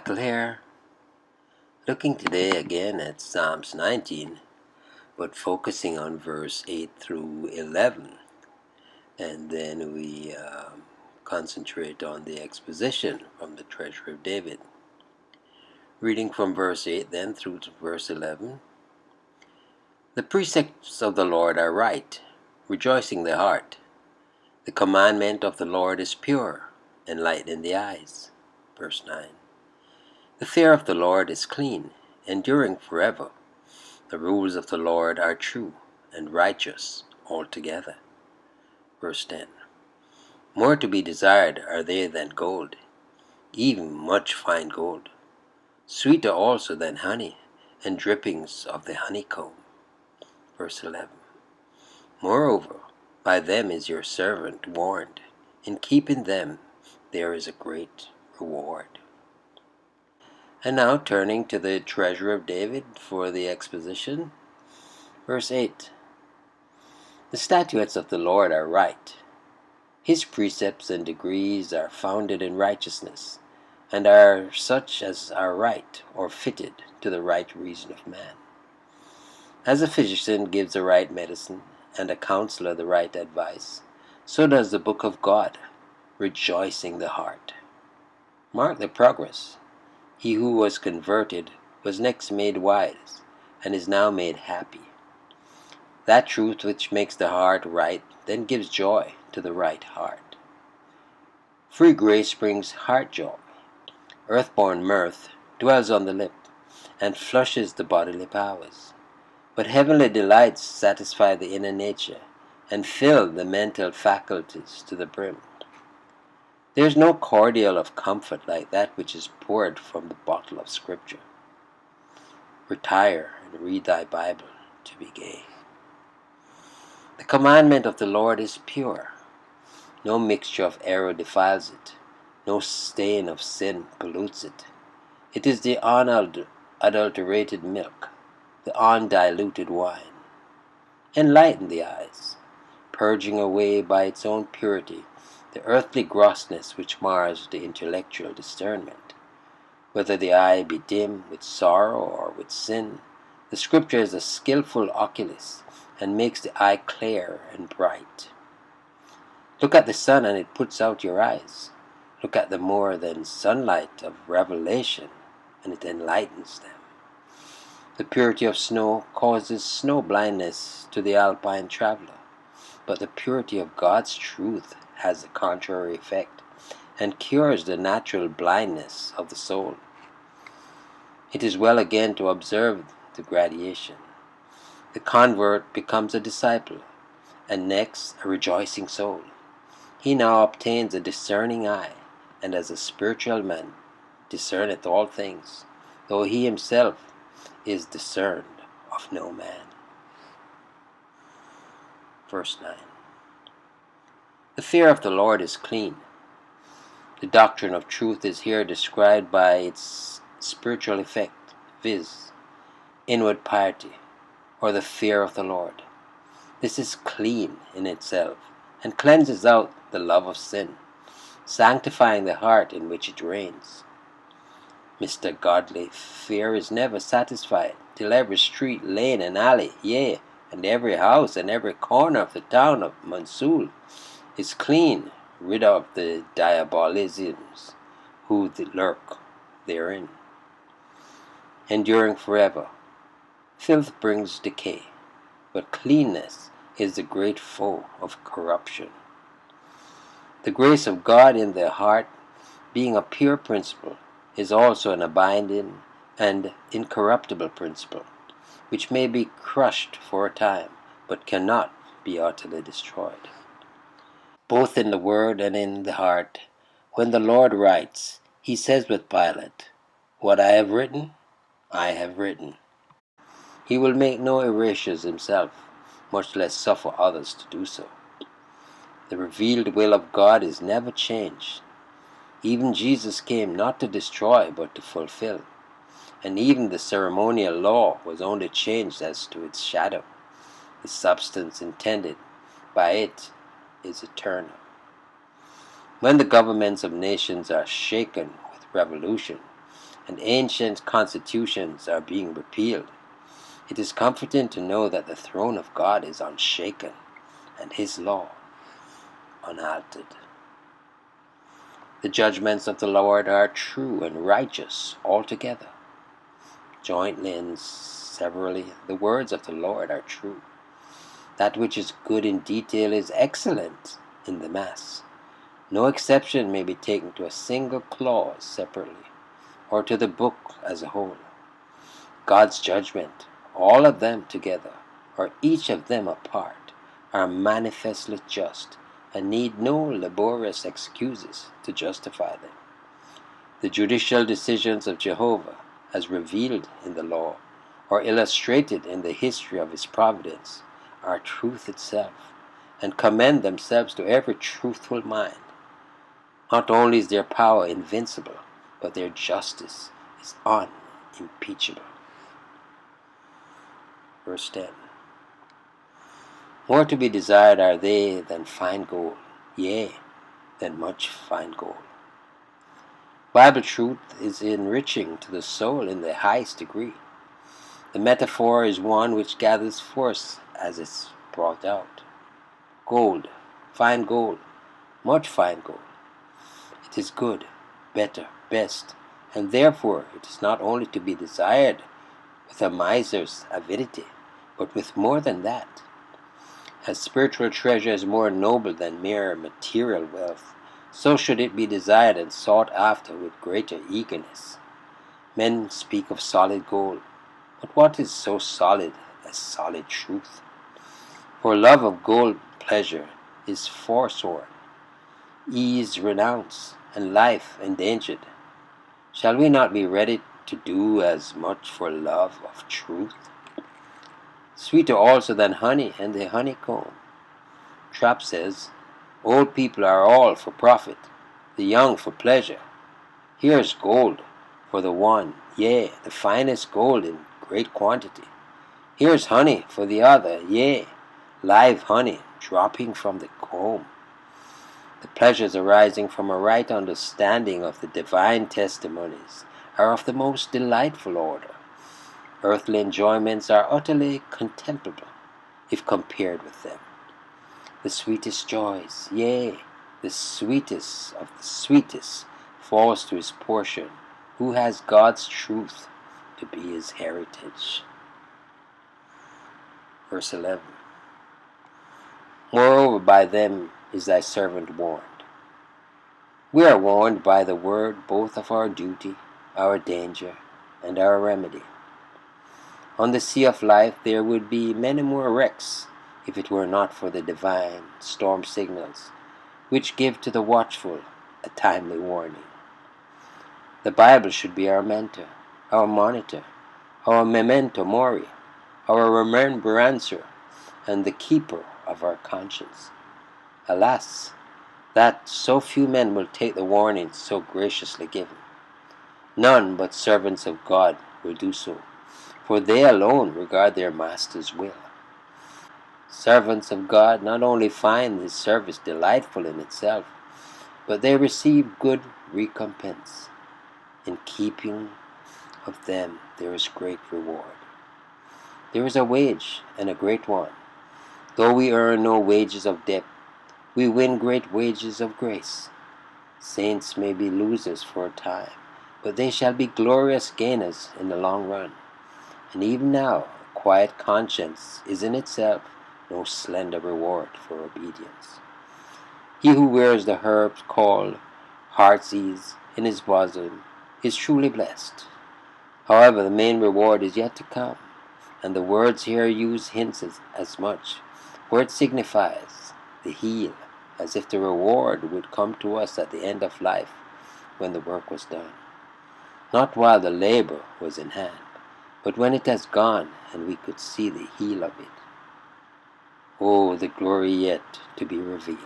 Michael here, looking today again at Psalms 19, but focusing on verse 8 through 11, and then we concentrate on the exposition from the Treasury of David. Reading from verse 8 then through to verse 11. The precepts of the Lord are right, rejoicing the heart. The commandment of the Lord is pure, enlightening the eyes. Verse 9. The fear of the Lord is clean, enduring forever. The rules of the Lord are true and righteous altogether. Verse 10. More to be desired are they than gold, even much fine gold. Sweeter also than honey, and drippings of the honeycomb. Verse 11. Moreover, by them is your servant warned. In keeping them there is a great reward. And now turning to the Treasury of David for the exposition. Verse 8. The statutes of the Lord are right. His precepts and decrees are founded in righteousness, and are such as are right or fitted to the right reason of man. As a physician gives the right medicine, and a counselor the right advice, so does the book of God, rejoicing the heart. Mark the progress. He who was converted was next made wise, and is now made happy. That truth which makes the heart right then gives joy to the right heart. Free grace brings heart joy. Earthborn mirth dwells on the lip, and flushes the bodily powers. But heavenly delights satisfy the inner nature, and fill the mental faculties to the brim. There is no cordial of comfort like that which is poured from the bottle of Scripture. Retire and read thy Bible to be gay. The commandment of the Lord is pure. No mixture of error defiles it. No stain of sin pollutes it. It is the unadulterated milk, the undiluted wine. Enlighten the eyes, purging away by its own purity the earthly grossness which mars the intellectual discernment. Whether the eye be dim with sorrow or with sin, the Scripture is a skillful oculist, and makes the eye clear and bright. Look at the sun and it puts out your eyes. Look at the more than sunlight of revelation, and it enlightens them. The purity of snow causes snow blindness to the alpine traveler, but the purity of God's truth has the contrary effect, and cures the natural blindness of the soul. It is well again to observe the gradation. The convert becomes a disciple, and next a rejoicing soul. He now obtains a discerning eye, and as a spiritual man discerneth all things, though he himself is discerned of no man. Verse 9. The fear of the Lord is clean. The doctrine of truth is here described by its spiritual effect, viz., inward piety, or the fear of the Lord. This is clean in itself, and cleanses out the love of sin, sanctifying the heart in which it reigns. Mr. Godly fear is never satisfied till every street, lane, and alley, yea, and every house and every corner of the town of Mansoul is clean, rid of the diabolisms who lurk therein. Enduring forever. Filth brings decay, but cleanness is the great foe of corruption. The grace of God in the heart, being a pure principle, is also an abiding and incorruptible principle, which may be crushed for a time, but cannot be utterly destroyed. Both in the word and in the heart, when the Lord writes, he says with Pilate, "What I have written, I have written." He will make no erasures himself, much less suffer others to do so. The revealed will of God is never changed. Even Jesus came not to destroy, but to fulfill. And even the ceremonial law was only changed as to its shadow. The substance intended by it is eternal. When the governments of nations are shaken with revolution, and ancient constitutions are being repealed. It is comforting to know that the throne of God is unshaken and His law unaltered. The judgments of the Lord are true and righteous altogether. Jointly and severally, the words of the Lord are true. That which is good in detail is excellent in the mass. No exception may be taken to a single clause separately, or to the book as a whole. God's judgment, all of them together, or each of them apart, are manifestly just, and need no laborious excuses to justify them. The judicial decisions of Jehovah, as revealed in the law, or illustrated in the history of His providence, are truth itself, and commend themselves to every truthful mind. Not only is their power invincible, but their justice is unimpeachable. Verse 10. More to be desired are they than fine gold, yea, than much fine gold. Bible truth is enriching to the soul in the highest degree. The metaphor is one which gathers force as it's brought out. Gold, fine gold, much fine gold. It is good, better, best, and therefore it is not only to be desired with a miser's avidity, but with more than that. As spiritual treasure is more noble than mere material wealth, so should it be desired and sought after with greater eagerness. Men speak of solid gold, but what is so solid as solid truth? For love of gold pleasure is forsworn, ease renounced, and life endangered. Shall we not be ready to do as much for love of truth? Sweeter also than honey and the honeycomb. Trapp says, old people are all for profit, the young for pleasure. Here's gold for the one, yea, the finest gold in great quantity. Here's honey for the other, yea, live honey dropping from the comb. The pleasures arising from a right understanding of the divine testimonies are of the most delightful order. Earthly enjoyments are utterly contemptible if compared with them. The sweetest joys, yea, the sweetest of the sweetest, falls to his portion, who has God's truth to be his heritage. Verse 11. Moreover, by them is thy servant warned. We are warned by the word both of our duty, our danger, and our remedy. On the sea of life there would be many more wrecks if it were not for the divine storm signals, which give to the watchful a timely warning. The Bible should be our mentor, our monitor, our memento mori, our remembrancer, and the keeper of our conscience. Alas, that so few men will take the warning so graciously given. None but servants of God will do so, for they alone regard their Master's will. Servants of God not only find His service delightful in itself, but they receive good recompense. In keeping of them there is great reward. There is a wage, and a great one. Though we earn no wages of debt, we win great wages of grace. Saints may be losers for a time, but they shall be glorious gainers in the long run. And even now, a quiet conscience is in itself no slender reward for obedience. He who wears the herbs called heart's ease in his bosom is truly blessed. However, the main reward is yet to come, and the words here used hints as much, for it signifies the heel, as if the reward would come to us at the end of life when the work was done. Not while the labor was in hand, but when it has gone and we could see the heel of it. Oh, the glory yet to be revealed.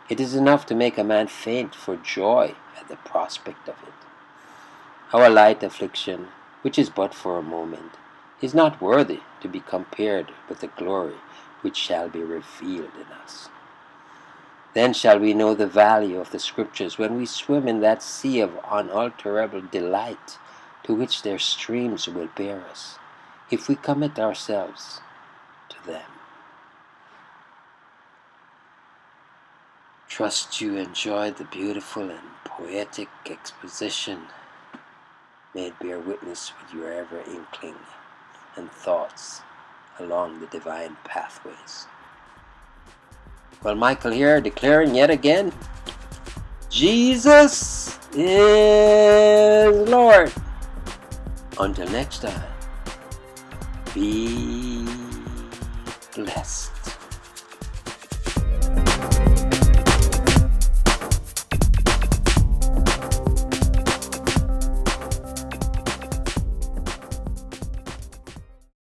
It is enough to make a man faint for joy at the prospect of it. Our light affliction, which is but for a moment, is not worthy to be compared with the glory which shall be revealed in us. Then shall we know the value of the Scriptures, when we swim in that sea of unalterable delight to which their streams will bear us, if we commit ourselves to them. Trust you enjoyed the beautiful and poetic exposition. May it bear witness with your ever inkling and thoughts along the divine pathways. Well, Michael here, declaring yet again, Jesus is Lord. Until next time, be blessed.